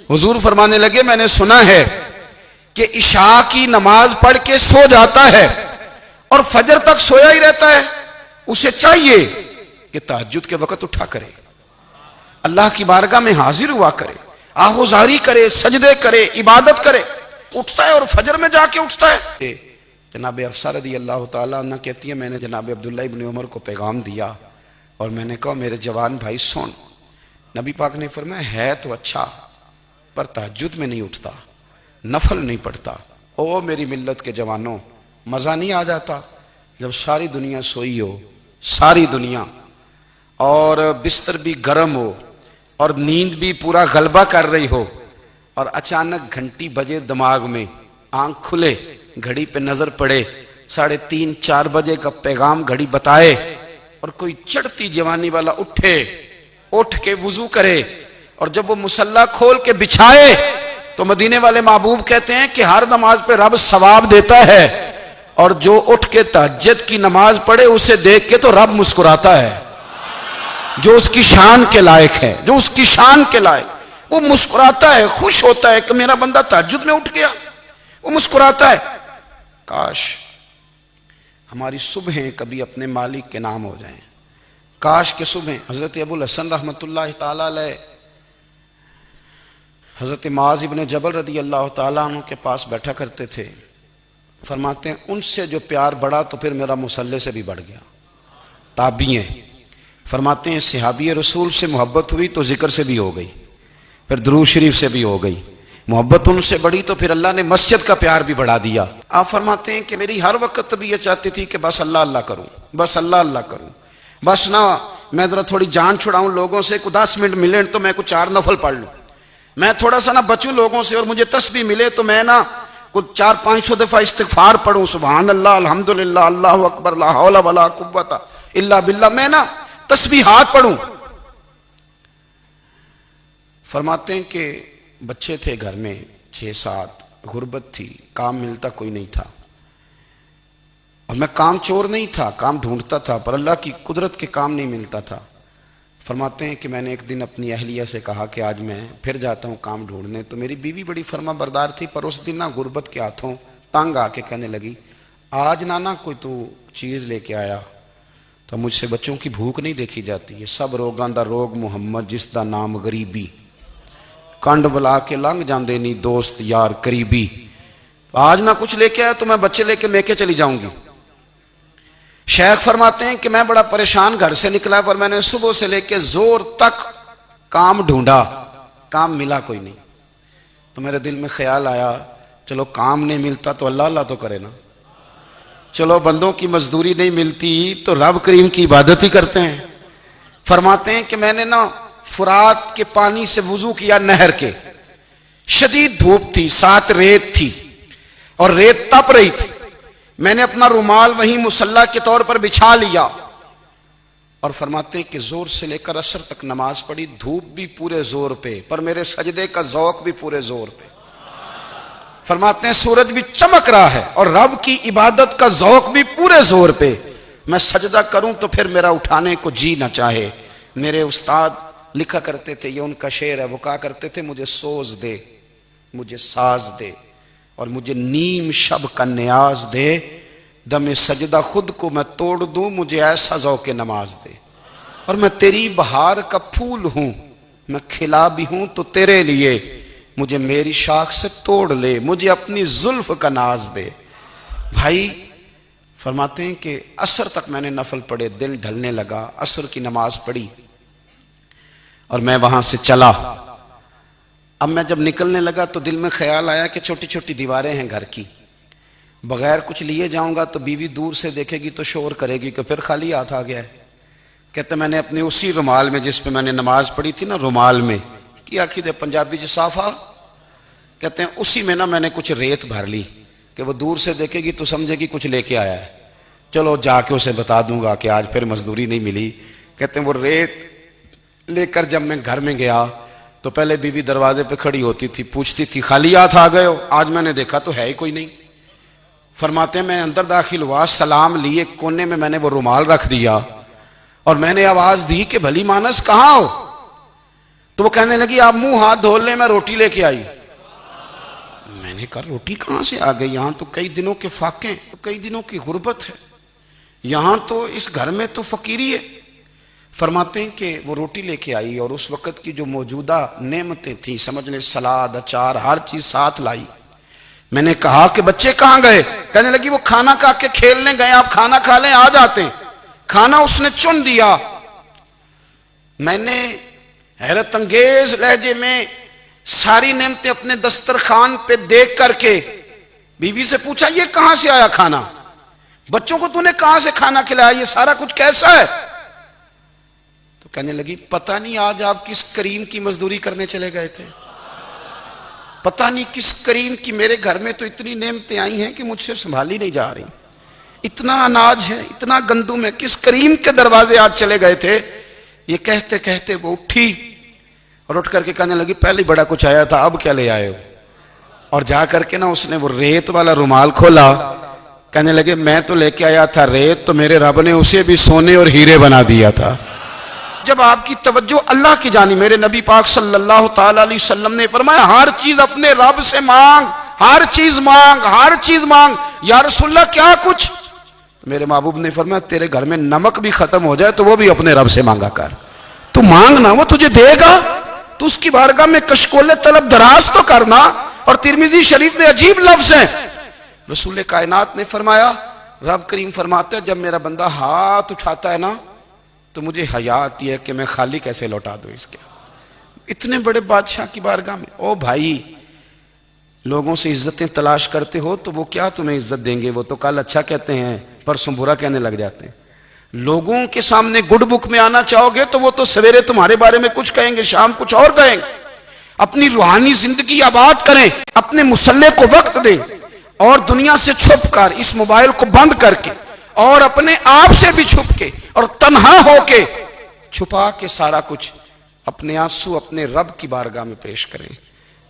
حضور فرمانے لگے میں نے سنا ہے کہ عشاء کی نماز پڑھ کے سو جاتا ہے اور فجر تک سویا ہی رہتا ہے، اسے چاہیے کہ تہجد کے وقت اٹھا کرے، اللہ کی بارگاہ میں حاضر ہوا کرے، آہوزاری کرے، سجدے کرے، عبادت کرے، اٹھتا ہے اور فجر میں جا کے اٹھتا ہے۔ جناب حفصہ رضی اللہ تعالیٰ عنہ کہتی ہے میں نے جناب عبداللہ ابن عمر کو پیغام دیا اور میں نے کہا میرے جوان بھائی سن، نبی پاک نے فرمایا ہے تو اچھا پر تہجد میں نہیں اٹھتا، نفل نہیں پڑھتا۔ او میری ملت کے جوانوں، مزہ نہیں آ جاتا جب ساری دنیا سوئی ہو، ساری دنیا، اور بستر بھی گرم ہو اور نیند بھی پورا غلبہ کر رہی ہو، اور اچانک گھنٹی بجے دماغ میں، آنکھ کھلے، گھڑی پہ نظر پڑے، 3:30 4 بجے کا پیغام گھڑی بتائے، اور کوئی چڑھتی جوانی والا اٹھ کے وضو کرے، اور جب وہ مصلی کھول کے بچھائے تو مدینے والے محبوب کہتے ہیں کہ ہر نماز پہ رب ثواب دیتا ہے، اور جو اٹھ کے تہجد کی نماز پڑھے اسے دیکھ کے تو رب مسکراتا ہے، جو اس کی شان کے لائق ہے، جو اس کی شان کے لائق، وہ مسکراتا ہے، خوش ہوتا ہے کہ میرا بندہ تہجد میں اٹھ گیا، وہ مسکراتا ہے۔ کاش ہماری صبحیں کبھی اپنے مالک کے نام ہو جائیں، کاش کے صبحیں۔ حضرت ابو الحسن رحمۃ اللہ تعالی علیہ حضرت معاذ ابن جبل رضی اللہ تعالیٰ عنہ کے پاس بیٹھا کرتے تھے، فرماتے ہیں ان سے جو پیار بڑھا تو پھر میرا مصلی سے بھی بڑھ گیا۔ تابعی ہیں، فرماتے ہیں صحابی رسول سے محبت ہوئی تو ذکر سے بھی ہو گئی، پھر درود شریف سے بھی ہو گئی، محبت ان سے بڑھی تو پھر اللہ نے مسجد کا پیار بھی بڑھا دیا۔ آپ فرماتے ہیں کہ میری ہر وقت طبیعت چاہتی تھی کہ بس اللہ اللہ کروں، بس اللہ اللہ کروں، بس نہ میں ذرا تھوڑی جان چھڑاؤں لوگوں سے، کو 10 منٹ ملے تو میں کچھ 4 نفل پڑھ لوں، میں تھوڑا سا نہ بچوں لوگوں سے، اور مجھے تسبیح ملے تو میں نہ کچھ 400-500 دفعہ استغفار پڑھوں، سبحان اللہ، الحمدللہ، اللہ اکبر، لا حول ولا قوت الا باللہ، میں نہ تسبیحات پڑھوں۔ فرماتے ہیں کہ بچے تھے گھر میں 6-7، غربت تھی، کام ملتا کوئی نہیں تھا، اور میں کام چور نہیں تھا، کام ڈھونڈتا تھا، پر اللہ کی قدرت کے کام نہیں ملتا تھا۔ فرماتے ہیں کہ میں نے ایک دن اپنی اہلیہ سے کہا کہ آج میں پھر جاتا ہوں کام ڈھونڈنے، تو میری بیوی بڑی فرما بردار تھی، پر اس دن نہ غربت کے ہاتھوں تنگ آ کے کہنے لگی آج نانا کوئی تو چیز لے کے آیا، تو مجھ سے بچوں کی بھوک نہیں دیکھی جاتی، یہ سب روگاں دا روگ محمد جس دا نام غریبی، کنڈ بلا کے لنگ جاندے نہیں دوست یار قریبی، آج نہ کچھ لے کے آیا تو میں بچے لے کے میکے چلی جاؤں گی۔ شیخ فرماتے ہیں کہ میں بڑا پریشان گھر سے نکلا، پر میں نے صبح سے لے کے زور تک کام ڈھونڈا، کام ملا کوئی نہیں، تو میرے دل میں خیال آیا چلو کام نہیں ملتا تو اللہ اللہ تو کرے نا، چلو بندوں کی مزدوری نہیں ملتی تو رب کریم کی عبادت ہی کرتے ہیں۔ فرماتے ہیں کہ میں نے نا فرات کے پانی سے وضو کیا، نہر کے، شدید دھوپ تھی، ساتھ ریت تھی اور ریت تپ رہی تھی، میں نے اپنا رومال وہیں مصلی کے طور پر بچھا لیا، اور فرماتے ہیں کہ زور سے لے کر عصر تک نماز پڑھی، دھوپ بھی پورے زور پہ، پر میرے سجدے کا ذوق بھی پورے زور پہ۔ فرماتے ہیں سورج بھی چمک رہا ہے اور رب کی عبادت کا ذوق بھی پورے زور پہ، میں سجدہ کروں تو پھر میرا اٹھانے کو جی نہ چاہے۔ میرے استاد لکھا کرتے تھے، یہ ان کا شعر ہے، وہ کہا کرتے تھے مجھے سوز دے، مجھے ساز دے، اور مجھے نیم شب کا نیاز دے، دم سجدہ خود کو میں توڑ دوں، مجھے ایسا ذوق نماز دے، اور میں تیری بہار کا پھول ہوں، میں کھلا بھی ہوں تو تیرے لیے، مجھے میری شاخ سے توڑ لے، مجھے اپنی زلف کا ناز دے۔ بھائی فرماتے ہیں کہ عصر تک میں نے نفل پڑھے، دل ڈھلنے لگا، عصر کی نماز پڑھی اور میں وہاں سے چلا۔ اب میں جب نکلنے لگا تو دل میں خیال آیا کہ چھوٹی چھوٹی دیواریں ہیں گھر کی، بغیر کچھ لیے جاؤں گا تو بیوی دور سے دیکھے گی تو شور کرے گی کہ پھر خالی ہاتھ آ گیا ہے۔ کہتے میں نے اپنے اسی رومال میں جس پہ میں نے نماز پڑھی تھی نا، رومال میں کی آخی دے پنجابی جو صافہ کہتے ہیں، اسی میں نا میں نے کچھ ریت بھر لی کہ وہ دور سے دیکھے گی تو سمجھے گی کچھ لے کے آیا ہے، چلو جا کے اسے بتا دوں گا کہ آج پھر مزدوری نہیں ملی۔ کہتے ہیں وہ ریت لے کر جب میں گھر میں گیا تو پہلے بیوی دروازے پہ کھڑی ہوتی تھی، پوچھتی تھی خالی ہاتھ آ گئے ہو؟ آج میں نے دیکھا تو ہے ہی کوئی نہیں۔ فرماتے ہیں میں اندر داخل ہوا، سلام لیے، کونے میں نے وہ رومال رکھ دیا اور میں نے آواز دی کہ بھلی مانس کہاں ہو؟ تو وہ کہنے لگی آپ منہ ہاتھ دھو لیں، میں روٹی لے کے آئی۔ میں نے کہا روٹی کہاں سے آ گئی؟ یہاں تو کئی دنوں کے فاقے ہیں، کئی دنوں کی غربت ہے، یہاں تو اس گھر میں تو فقیری ہے۔ فرماتے ہیں کہ وہ روٹی لے کے آئی اور اس وقت کی جو موجودہ نعمتیں تھیں، سمجھ لیں سلاد، اچار، ہر چیز ساتھ لائی۔ میں نے کہا کہ بچے کہاں گئے؟ کہنے لگی وہ کھانا کھا کے کھیلنے گئے، آپ کھانا کھا لیں آ جاتے۔ کھانا اس نے چن دیا۔ میں نے حیرت انگیز لہجے میں ساری نعمتیں اپنے دسترخوان پہ دیکھ کر کے بیوی سے پوچھا یہ کہاں سے آیا کھانا؟ بچوں کو تو نے کہاں سے کھانا کھلایا؟ یہ سارا کچھ کیسا ہے؟ تو کہنے لگی پتہ نہیں آج آپ کس کریم کی مزدوری کرنے چلے گئے تھے، پتہ نہیں کس کریم کی، میرے گھر میں تو اتنی نعمتیں آئی ہیں کہ مجھ سے سنبھالی نہیں جا رہی، اتنا اناج ہے، اتنا گندم ہے، کس کریم کے دروازے آج چلے گئے تھے؟ یہ کہتے کہتے وہ اٹھی اور اٹھ کر کے کہنے لگی پہلے بڑا کچھ آیا تھا، اب کیا لے آئے ہو؟ اور جا کر کے نا اس نے وہ ریت والا رومال کھولا، کہنے لگے میں تو لے کے آیا تھا ریت، تو میرے رب نے اسے بھی سونے اور ہیرے بنا دیا تھا۔ جب آپ کی توجہ اللہ کی جانب، میرے نبی پاک صلی اللہ تعالی علیہ وسلم نے فرمایا ہر چیز اپنے رب سے مانگ، ہر چیز مانگ، ہر چیز مانگ۔ یا رسول اللہ کیا کچھ؟ میرے محبوب نے فرمایا تیرے گھر میں نمک بھی ختم ہو جائے تو وہ بھی اپنے رب سے مانگا کر، تو مانگنا وہ تجھے دے گا، تو اس کی بارگاہ میں کشکول طلب دراز تو کرنا۔ اور ترمذی شریف میں عجیب لفظ ہیں، رسول کائنات نے فرمایا، رب کریم فرماتا ہے جب میرا بندہ ہاتھ اٹھاتا ہے نا تو مجھے حیا آتی ہے کہ میں خالی کیسے لوٹا دوں اس کے۔ اتنے بڑے بادشاہ کی بارگاہ میں، او بھائی لوگوں سے عزتیں تلاش کرتے ہو تو وہ کیا تمہیں عزت دیں گے؟ وہ تو کل اچھا کہتے ہیں پرسوں برا کہنے لگ جاتے ہیں۔ لوگوں کے سامنے گڈ بک میں آنا چاہو گے تو وہ تو سویرے تمہارے بارے میں کچھ کہیں گے، شام کچھ اور کہیں گے۔ اپنی روحانی زندگی آباد کریں، اپنے مسلح کو وقت دیں، اور دنیا سے چھپ کر اس موبائل کو بند کر کے اور اپنے آپ سے بھی چھپ کے اور تنہا ہو کے چھپا کے سارا کچھ اپنے آنسو اپنے رب کی بارگاہ میں پیش کریں،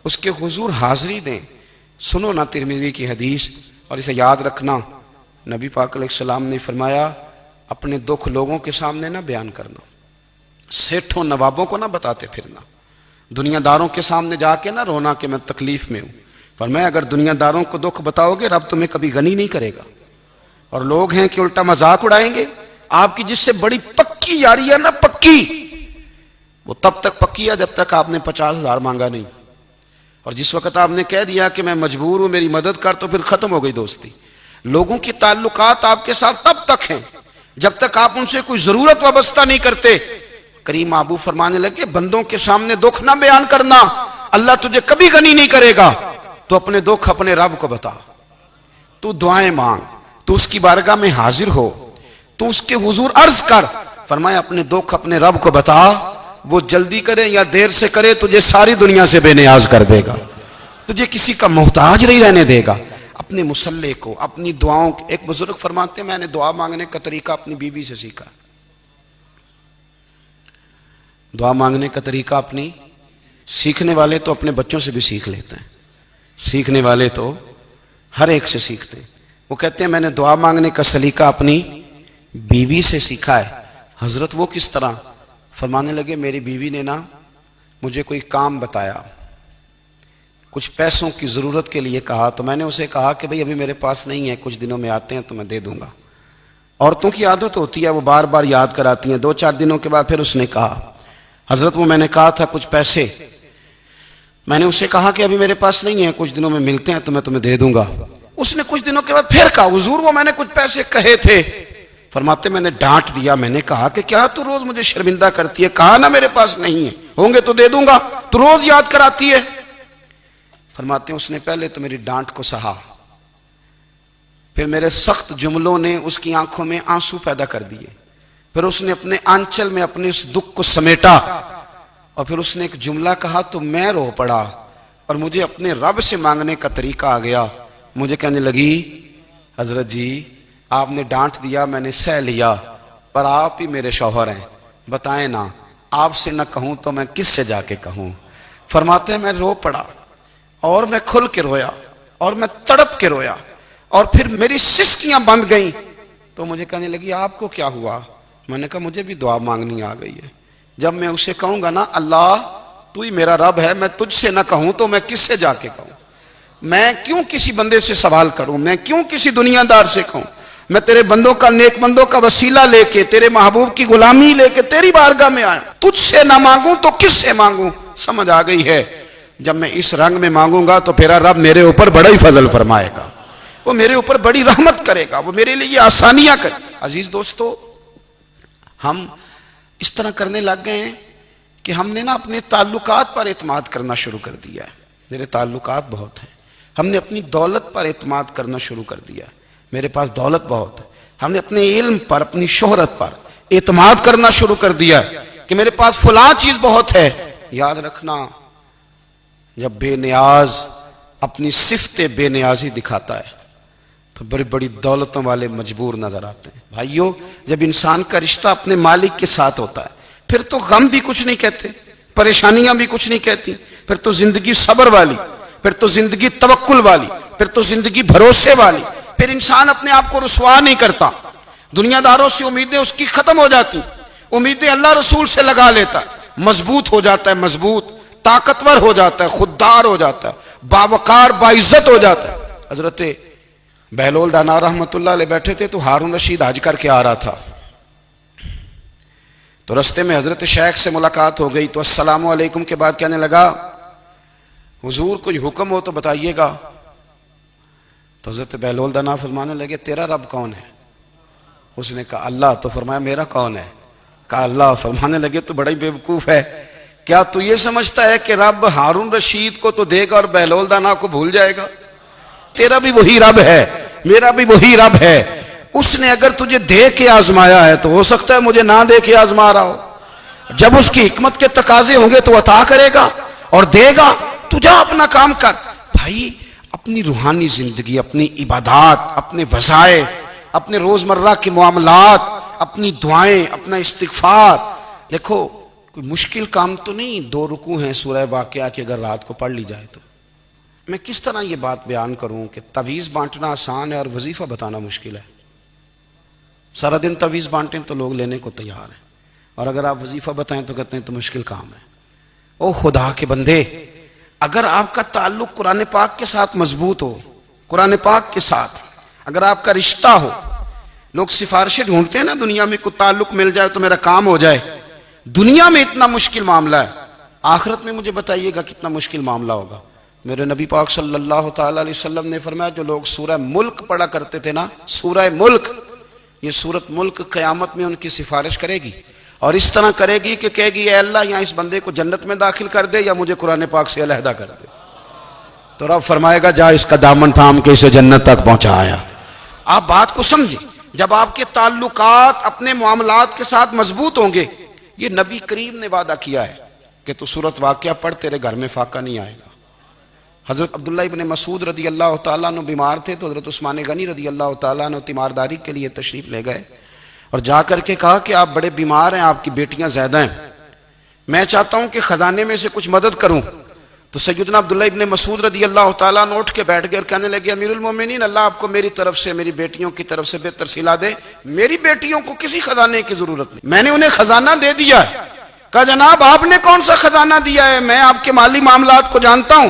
اس کے حضور حاضری دیں۔ سنو نا ترمذی کی حدیث، اور اسے یاد رکھنا، نبی پاک علیہ السلام نے فرمایا اپنے دکھ لوگوں کے سامنے نہ بیان کرنا، سیٹھوں نوابوں کو نہ بتاتے پھرنا، دنیا داروں کے سامنے جا کے نہ رونا کہ میں تکلیف میں ہوں۔ فرمایا اگر دنیا داروں کو دکھ بتاؤ گے رب تمہیں کبھی غنی نہیں کرے گا، اور لوگ ہیں کہ الٹا مذاق اڑائیں گے۔ آپ کی جس سے بڑی پکی یاری ہے نا، پکی، وہ تب تک پکی ہے جب تک آپ نے 50,000 مانگا نہیں، اور جس وقت آپ نے کہہ دیا کہ میں مجبور ہوں میری مدد کر تو پھر ختم ہو گئی دوستی۔ لوگوں کی تعلقات آپ کے ساتھ تب تک ہیں جب تک آپ ان سے کوئی ضرورت وابستہ نہیں کرتے۔ کریم محبوب فرمانے لگے بندوں کے سامنے دکھ نہ بیان کرنا، اللہ تجھے کبھی غنی نہیں کرے گا، تو اپنے دکھ اپنے رب کو بتا، تو دعائیں مانگ، تو اس کی بارگاہ میں حاضر ہو، تو اس کے حضور عرض کر۔ فرمایا اپنے دکھ اپنے رب کو بتا، وہ جلدی کرے یا دیر سے کرے تجھے ساری دنیا سے بے نیاز کر دے گا، تجھے کسی کا محتاج نہیں رہنے دے گا۔ اپنے مسلح کو، اپنی دعاؤں، ایک بزرگ فرماتے ہیں میں نے دعا مانگنے کا طریقہ اپنی بیوی سے سیکھا، دعا مانگنے کا طریقہ اپنی، سیکھنے والے تو اپنے بچوں سے بھی سیکھ لیتے ہیں، سیکھنے والے تو ہر ایک سے سیکھتے ہیں۔ وہ کہتے ہیں میں نے دعا مانگنے کا سلیقہ اپنی بیوی سے سیکھا ہے۔ حضرت وہ کس طرح؟ فرمانے لگے میری بیوی نے نا مجھے کوئی کام بتایا، کچھ پیسوں کی ضرورت کے لیے کہا، تو میں نے اسے کہا کہ بھئی ابھی میرے پاس نہیں ہے، کچھ دنوں میں آتے ہیں تو میں دے دوں گا۔ عورتوں کی عادت ہوتی ہے وہ بار بار یاد کراتی ہیں، 2-4 دنوں کے بعد پھر اس نے کہا حضرت وہ میں نے کہا تھا کچھ پیسے، میں نے اسے کہا کہ ابھی میرے پاس نہیں ہے، کچھ دنوں میں ملتے ہیں تو میں تمہیں دے دوں گا۔ اس نے کچھ دنوں کے بعد پھر کہا حضور وہ میں نے کچھ پیسے کہے تھے۔ فرماتے میں نے ڈانٹ دیا، میں نے کہا کہ کیا تو روز مجھے شرمندہ کرتی ہے، کہا نا میرے پاس نہیں ہے، ہوں گے تو دے دوں گا، تو روز یاد کراتی ہے۔ فرماتے ہیں اس نے پہلے تو میری ڈانٹ کو سہا، پھر میرے سخت جملوں نے اس کی آنکھوں میں آنسو پیدا کر دیے، پھر اس نے اپنے آنچل میں اپنے اس دکھ کو سمیٹا، اور پھر اس نے ایک جملہ کہا تو میں رو پڑا، اور مجھے اپنے رب سے مانگنے کا طریقہ آ گیا۔ مجھے کہنے لگی حضرت جی آپ نے ڈانٹ دیا میں نے سہ لیا، پر آپ ہی میرے شوہر ہیں، بتائیں نا آپ سے نہ کہوں تو میں کس سے جا کے کہوں۔ فرماتے ہیں میں رو پڑا، اور میں کھل کے رویا، اور میں تڑپ کے رویا، اور پھر میری سسکیاں بند گئیں۔ تو مجھے کہنے لگی آپ کو کیا ہوا؟ میں نے کہا مجھے بھی دعا مانگنی آ گئی ہے، جب میں اسے کہوں گا نا اللہ تو ہی میرا رب ہے، میں تجھ سے نہ کہوں تو میں کس سے جا کے کہوں؟ میں کیوں کسی بندے سے سوال کروں؟ میں کیوں کسی دنیا دار سے کہوں؟ میں تیرے بندوں کا، نیک بندوں کا وسیلہ لے کے، تیرے محبوب کی غلامی لے کے تیری بارگاہ میں آیا، تجھ سے نہ مانگوں تو کس سے مانگوں؟ سمجھ آ گئی ہے، جب میں اس رنگ میں مانگوں گا تو پھر رب میرے اوپر بڑا ہی فضل فرمائے گا، وہ میرے اوپر بڑی رحمت کرے گا، وہ میرے لیے آسانیاں کرے گا۔ عزیز دوستو، ہم اس طرح کرنے لگ گئے ہیں کہ ہم نے نا اپنے تعلقات پر اعتماد کرنا شروع کر دیا ہے۔ میرے تعلقات بہت ہیں، ہم نے اپنی دولت پر اعتماد کرنا شروع کر دیا ہے، میرے پاس دولت بہت ہے، ہم نے اپنے علم پر، اپنی شہرت پر اعتماد کرنا شروع کر دیا ہے کہ میرے پاس فلاں چیز بہت ہے۔ یاد رکھنا، جب بے نیاز اپنی صفت بے نیازی دکھاتا ہے تو بڑی بڑی دولتوں والے مجبور نظر آتے ہیں۔ بھائیو، جب انسان کا رشتہ اپنے مالک کے ساتھ ہوتا ہے پھر تو غم بھی کچھ نہیں کہتے، پریشانیاں بھی کچھ نہیں کہتی، پھر تو زندگی صبر والی، پھر تو زندگی توکل والی، پھر تو زندگی بھروسے والی، پھر انسان اپنے آپ کو رسوا نہیں کرتا، دنیا داروں سے امیدیں اس کی ختم ہو جاتی، امیدیں اللہ رسول سے لگا لیتا، مضبوط ہو جاتا ہے، مضبوط، طاقتور ہو جاتا ہے، خوددار ہو جاتا ہے، باوقار، باعزت ہو جاتا ہے۔ حضرت بہلول دانا رحمت اللہ علیہ بیٹھے تھے تو ہارون رشید حج کر کے آ رہا تھا، تو رستے میں حضرت شیخ سے ملاقات ہو گئی تو السلام علیکم کے بعد کہنے لگا، حضور کوئی حکم ہو تو بتائیے گا۔ تو حضرت بہلول دانا فرمانے لگے، تیرا رب کون ہے؟ اس نے کہا اللہ۔ تو فرمایا میرا کون ہے؟ کہا اللہ۔ فرمانے لگے تو بڑا ہی بیوقوف ہے، کیا تو یہ سمجھتا ہے کہ رب ہارون رشید کو تو دے گا اور بہلول دانا کو بھول جائے گا؟ تیرا بھی وہی رب ہے، میرا بھی وہی رب ہے، اس نے اگر تجھے دے کے آزمایا ہے تو ہو سکتا ہے مجھے نہ دے کے آزما رہا ہو، جب اس کی حکمت کے تقاضے ہوں گے تو عطا کرے گا اور دے گا، تو جا اپنا کام کر۔ بھائی، اپنی روحانی زندگی، اپنی عبادات، اپنے وظائف، اپنے روزمرہ کے معاملات، اپنی دعائیں، اپنا استغفار، دیکھو کوئی مشکل کام تو نہیں، 2 رکوع ہیں سورہ واقعہ کی اگر رات کو پڑھ لی جائے تو۔ میں کس طرح یہ بات بیان کروں کہ تعویذ بانٹنا آسان ہے اور وظیفہ بتانا مشکل ہے؟ سارا دن تعویذ بانٹیں تو لوگ لینے کو تیار ہیں، اور اگر آپ وظیفہ بتائیں تو کہتے ہیں تو مشکل کام ہے۔ او خدا کے بندے، اگر آپ کا تعلق قرآن پاک کے ساتھ مضبوط ہو، قرآن پاک کے ساتھ اگر آپ کا رشتہ ہو، لوگ سفارشیں ڈھونڈتے ہیں نا دنیا میں، کوئی تعلق مل جائے تو میرا کام ہو جائے، دنیا میں اتنا مشکل معاملہ ہے، آخرت میں مجھے بتائیے گا کتنا مشکل معاملہ ہوگا۔ میرے نبی پاک صلی اللہ تعالی علیہ وسلم نے فرمایا، جو لوگ سورہ ملک پڑھا کرتے تھے نا، سورہ ملک، یہ سورت ملک قیامت میں ان کی سفارش کرے گی، اور اس طرح کرے گی کہ کہے گی اے اللہ یہاں اس بندے کو جنت میں داخل کر دے یا مجھے قرآن پاک سے علیحدہ کر دے، تو رب فرمائے گا جا اس کا دامن تھام کے اسے جنت تک پہنچایا۔ آپ بات کو سمجھیں، جب آپ کے تعلقات اپنے معاملات کے ساتھ مضبوط ہوں گے، یہ نبی کریم نے وعدہ کیا ہے کہ تو سورت واقعہ پڑھ، تیرے گھر میں فاقہ نہیں آئے گا۔ حضرت عبداللہ ابن مسعود رضی اللہ تعالیٰ عنہ بیمار تھے تو حضرت عثمان غنی رضی اللہ تعالیٰ عنہ تیمارداری کے لیے تشریف لے گئے اور جا کر کے کہا کہ آپ بڑے بیمار ہیں، آپ کی بیٹیاں زیادہ ہیں، میں چاہتا ہوں کہ خزانے میں سے کچھ مدد کروں۔ تو سیدنا عبداللہ ابن مسعود رضی اللہ تعالیٰ عنہ اٹھ کے بیٹھ گئے اور کہنے لگے، امیر المومنین، اللہ آپ کو میری طرف سے، میری بیٹیوں کی طرف سے بہتر صلہ دے، میری بیٹیوں کو کسی خزانے کی ضرورت نہیں، میں نے انہیں خزانہ دے دیا ہے۔ کہا جناب آپ نے کون سا خزانہ دیا ہے، میں آپ کے مالی معاملات کو جانتا ہوں۔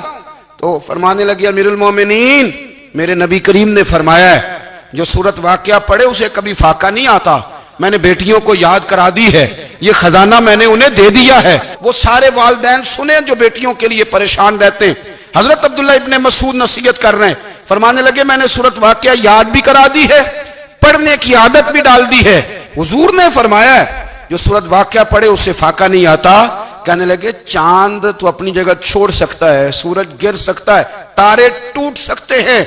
تو فرمانے لگے، امیر المومنین، میرے نبی کریم نے فرمایا ہے جو سورت واقعہ پڑھے اسے کبھی فاقہ نہیں آتا، میں نے بیٹیوں کو یاد کرا دی ہے، یہ خزانہ میں نے انہیں دے دیا ہے۔ وہ سارے والدین سنیں جو بیٹیوں کے لیے پریشان رہتے ہیں، حضرت عبداللہ ابن مسعود نصیحت کر رہے ہیں، فرمانے لگے میں نے سورت واقعہ یاد بھی کرا دی ہے، پڑھنے کی عادت بھی ڈال دی ہے، حضور نے فرمایا ہے جو سورت واقعہ پڑھے اسے فاقہ نہیں آتا۔ کہنے لگے چاند تو اپنی جگہ چھوڑ سکتا ہے، سورج گر سکتا ہے، تارے ٹوٹ سکتے ہیں،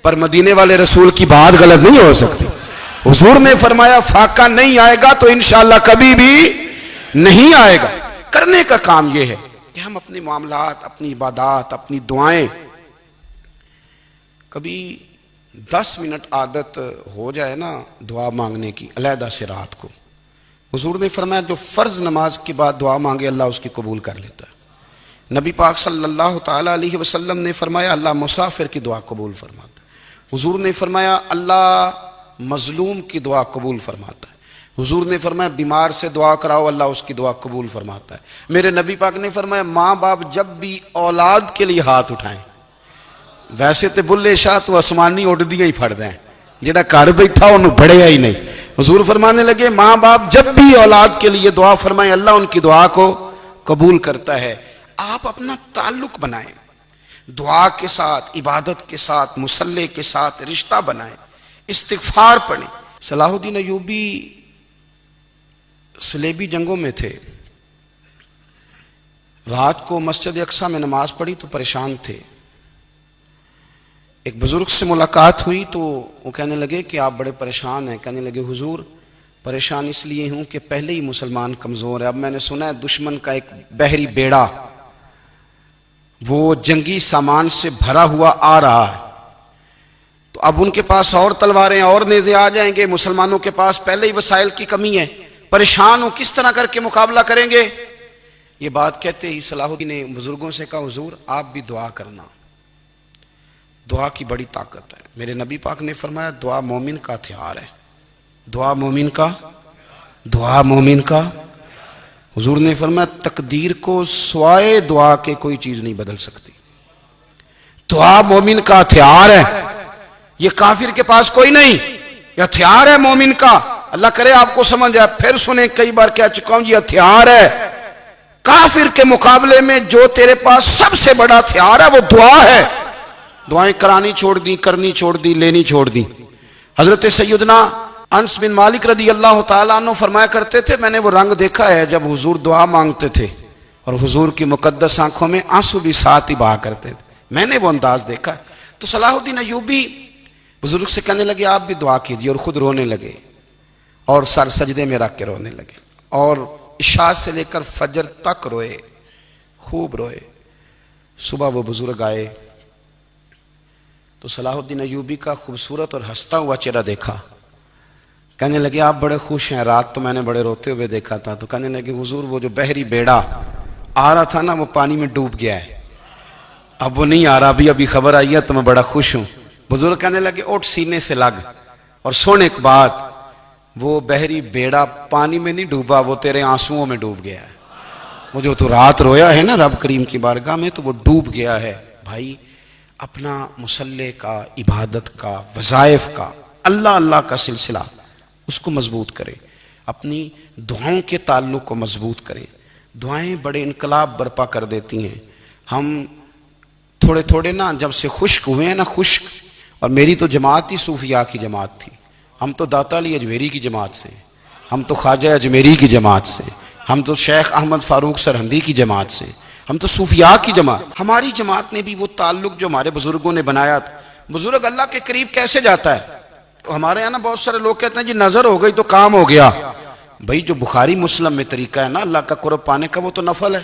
پر مدینے والے رسول کی بات غلط نہیں ہو سکتی۔ حضور نے فرمایا فاقہ نہیں آئے گا تو انشاءاللہ کبھی بھی نہیں آئے گا۔ کرنے کا کام یہ ہے کہ ہم اپنے معاملات، اپنی عبادات، اپنی دعائیں، کبھی 10 منٹ عادت ہو جائے نا دعا مانگنے کی علیحدہ سے رات کو، حضور نے فرمایا جو فرض نماز کے بعد دعا مانگے اللہ اس کی قبول کر لیتا ہے۔ نبی پاک صلی اللہ تعالی علیہ وسلم نے فرمایا اللہ مسافر کی دعا قبول فرماتا ہے۔ حضور نے فرمایا اللہ مظلوم کی دعا قبول فرماتا ہے۔ حضور نے فرمایا بیمار سے دعا کراؤ اللہ اس کی دعا قبول فرماتا ہے۔ میرے نبی پاک نے فرمایا ماں باپ جب بھی اولاد کے لیے ہاتھ اٹھائیں، ویسے تے بلے شاہ تو آسمانی اڈدیاں ہی پھڑ دیں، جڑا گھر بیٹھا انہوں بڑھیا ہی نہیں۔ حضور فرمانے لگے ماں باپ جب بھی اولاد کے لیے دعا فرمائیں اللہ ان کی دعا کو قبول کرتا ہے۔ آپ اپنا تعلق بنائیں، دعا کے ساتھ، عبادت کے ساتھ، مصلی کے ساتھ رشتہ بنائیں، استغفار پڑھیں۔ صلاح الدین ایوبی صلیبی جنگوں میں تھے، رات کو مسجد اقصی میں نماز پڑھی تو پریشان تھے۔ ایک بزرگ سے ملاقات ہوئی تو وہ کہنے لگے کہ آپ بڑے پریشان ہیں۔ کہنے لگے حضور پریشان اس لیے ہوں کہ پہلے ہی مسلمان کمزور ہے، اب میں نے سنا ہے دشمن کا ایک بحری بیڑا وہ جنگی سامان سے بھرا ہوا آ رہا ہے، تو اب ان کے پاس اور تلواریں اور نیزے آ جائیں گے، مسلمانوں کے پاس پہلے ہی وسائل کی کمی ہے، پریشان ہوں کس طرح کر کے مقابلہ کریں گے۔ یہ بات کہتے ہی صلاح الدین نے بزرگوں سے کہا حضور آپ بھی دعا کرنا، دعا کی بڑی طاقت ہے۔ میرے نبی پاک نے فرمایا دعا مومن کا ہتھیار ہے، دعا مومن کا حضور نے فرمایا تقدیر کو سوائے دعا کے کوئی چیز نہیں بدل سکتی، دعا مومن کا ہتھیار ہے، یہ کافر کے پاس کوئی نہیں، یہ ہتھیار ہے مومن کا۔ اللہ کرے آپ کو سمجھ آئے، پھر سنیں، کئی بار کہہ چکا ہوں یہ ہتھیار ہے، کافر کے مقابلے میں جو تیرے پاس سب سے بڑا ہتھیار ہے وہ دعا ہے۔ دعائیں کرانی چھوڑ دی، کرنی چھوڑ دی، لینی چھوڑ دی۔ حضرت سیدنا انس بن مالک رضی اللہ تعالیٰ عنہ فرمایا کرتے تھے میں نے وہ رنگ دیکھا ہے جب حضور دعا مانگتے تھے اور حضور کی مقدس آنکھوں میں آنسو بھی ساتھ ہی بہا کرتے تھے، میں نے وہ انداز دیکھا ہے۔ تو صلاح الدین ایوبی بزرگ سے کہنے لگے آپ بھی دعا کیجیے، اور خود رونے لگے اور سر سجدے میں رکھ کے رونے لگے، اور عشاء سے لے کر فجر تک روئے، خوب روئے۔ صبح وہ بزرگ آئے تو صلاح الدین ایوبی کا خوبصورت اور ہنستا ہوا چہرہ دیکھا، کہنے لگے آپ بڑے خوش ہیں، رات تو میں نے بڑے روتے ہوئے دیکھا تھا۔ تو کہنے لگے حضور وہ جو بحری بیڑا آ رہا تھا نا وہ پانی میں ڈوب گیا ہے، اب وہ نہیں آ رہا، ابھی خبر آئی ہے تو میں بڑا خوش ہوں۔ بزرگ کہنے لگے اٹھ سینے سے لگ اور سن ایک بات، وہ بحری بیڑا پانی میں نہیں ڈوبا، وہ تیرے آنسوؤں میں ڈوب گیا ہے، وہ جو تو رات رویا ہے نا رب کریم کی بارگاہ میں تو وہ ڈوب گیا ہے۔ بھائی اپنا مصلی کا، عبادت کا، وظائف کا، اللہ اللہ کا سلسلہ اس کو مضبوط کریں، اپنی دعاؤں کے تعلق کو مضبوط کریں۔ دعائیں بڑے انقلاب برپا کر دیتی ہیں۔ ہم تھوڑے تھوڑے نا جب سے خشک ہوئے ہیں نا، خشک، اور میری تو جماعت ہی صوفیاء کی جماعت تھی، ہم تو داتا علی اجمیری کی جماعت سے، ہم تو خواجہ اجمیری کی جماعت سے، ہم تو شیخ احمد فاروق سرہندی کی جماعت سے، ہم تو صوفیاء کی جماعت۔ ہماری جماعت نے بھی وہ تعلق جو ہمارے بزرگوں نے بنایا تھا۔ بزرگ اللہ کے قریب کیسے جاتا ہے؟ ہمارے یہاں نا بہت سارے لوگ کہتے ہیں جی نظر ہو گئی تو کام ہو گیا۔ بھائی جو بخاری مسلم میں طریقہ ہے نا اللہ کا قرب پانے کا وہ تو نفل ہے۔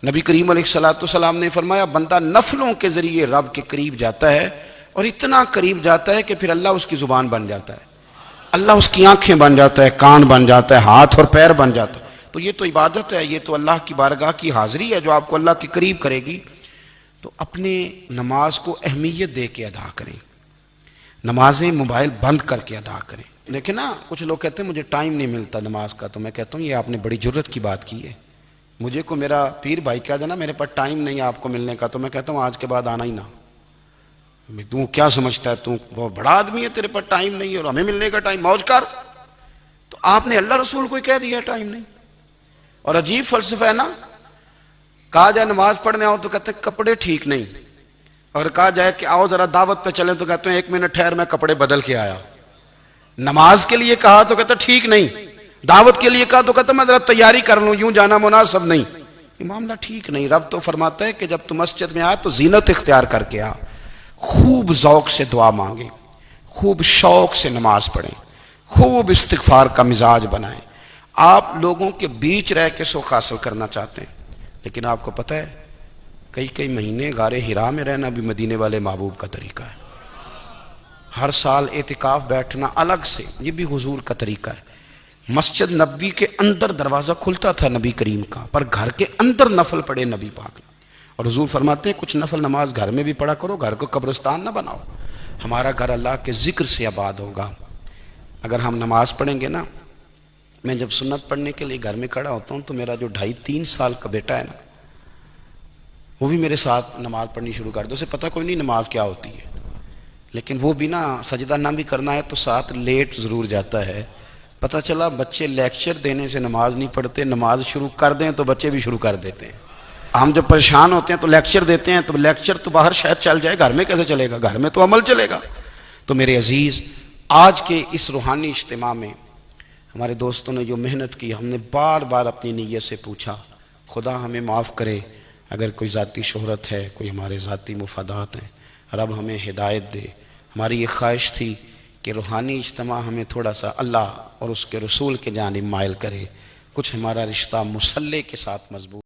نبی کریم علیہ الصلوۃ والسلام نے فرمایا بندہ نفلوں کے ذریعے رب کے قریب جاتا ہے، اور اتنا قریب جاتا ہے کہ پھر اللہ اس کی زبان بن جاتا ہے، اللہ اس کی آنکھیں بن جاتا ہے، کان بن جاتا ہے، ہاتھ اور پیر بن جاتا ہے۔ تو یہ تو عبادت ہے، یہ تو اللہ کی بارگاہ کی حاضری ہے جو آپ کو اللہ کے قریب کرے گی۔ تو اپنے نماز کو اہمیت دے کے ادا کریں، نمازیں موبائل بند کر کے ادا کریں۔ لیکن نا کچھ لوگ کہتے ہیں مجھے ٹائم نہیں ملتا نماز کا، تو میں کہتا ہوں یہ آپ نے بڑی جرت کی بات کی ہے۔ مجھے کو میرا پیر بھائی کہہ دینا میرے پاس ٹائم نہیں ہے آپ کو ملنے کا، تو میں کہتا ہوں آج کے بعد آنا ہی نہ۔ تو کیا سمجھتا ہے، تو بہت بڑا آدمی ہے، تیرے پاس ٹائم نہیں ہے اور ہمیں ملنے کا ٹائم، موج کر۔ تو آپ نے اللہ رسول کو کہہ دیا ٹائم نہیں۔ اور عجیب فلسفہ ہے نا، کہا جائے نماز پڑھنے آؤ تو کہتے ہیں کپڑے ٹھیک نہیں، اور کہا جائے کہ آؤ ذرا دعوت پہ چلیں تو کہتے ہیں ایک منٹ ٹھہر میں کپڑے بدل کے آیا۔ نماز کے لیے کہا تو کہتا ٹھیک نہیں، دعوت کے لیے کہا تو کہتا میں ذرا تیاری کر لوں، یوں جانا مناسب نہیں۔ یہ معاملہ ٹھیک نہیں۔ رب تو فرماتا ہے کہ جب تم مسجد میں آئے تو زینت اختیار کر کے آ، خوب ذوق سے دعا مانگیں، خوب شوق سے نماز پڑھیں، خوب استغفار کا مزاج بنائیں۔ آپ لوگوں کے بیچ رہ کے سکھ حاصل کرنا چاہتے ہیں، لیکن آپ کو پتہ ہے کئی مہینے غار حرا میں رہنا بھی مدینے والے محبوب کا طریقہ ہے۔ ہر سال اعتکاف بیٹھنا الگ سے، یہ بھی حضور کا طریقہ ہے۔ مسجد نبوی کے اندر دروازہ کھلتا تھا نبی کریم کا، پر گھر کے اندر نفل پڑھے نبی پاک نے۔ اور حضور فرماتے ہیں کچھ نفل نماز گھر میں بھی پڑھا کرو، گھر کو قبرستان نہ بناؤ۔ ہمارا گھر اللہ کے ذکر سے آباد ہوگا۔ اگر ہم نماز پڑھیں گے نا میں جب سنت پڑھنے کے لیے گھر میں کھڑا ہوتا ہوں تو میرا جو 2.5-3 سال کا بیٹا ہے نا، وہ بھی میرے ساتھ نماز پڑھنی شروع کر دے. اسے پتہ کوئی نہیں نماز کیا ہوتی ہے، لیکن وہ بھی نا سجدہ نہ بھی کرنا ہے تو ساتھ لیٹ ضرور جاتا ہے. پتہ چلا بچے لیکچر دینے سے نماز نہیں پڑھتے، نماز شروع کر دیں تو بچے بھی شروع کر دیتے ہیں. ہم جب پریشان ہوتے ہیں تو لیکچر دیتے ہیں، تو لیکچر تو باہر شاید چل جائے، گھر میں کیسے چلے گا؟ گھر میں تو عمل چلے گا. تو میرے عزیز، آج کے اس روحانی اجتماع میں ہمارے دوستوں نے جو محنت کی، ہم نے بار بار اپنی نیت سے پوچھا خدا ہمیں معاف کرے اگر کوئی ذاتی شہرت ہے، کوئی ہمارے ذاتی مفادات ہیں، رب ہمیں ہدایت دے. ہماری یہ خواہش تھی کہ روحانی اجتماع ہمیں تھوڑا سا اللہ اور اس کے رسول کے جانب مائل کرے، کچھ ہمارا رشتہ مصلی کے ساتھ مضبوط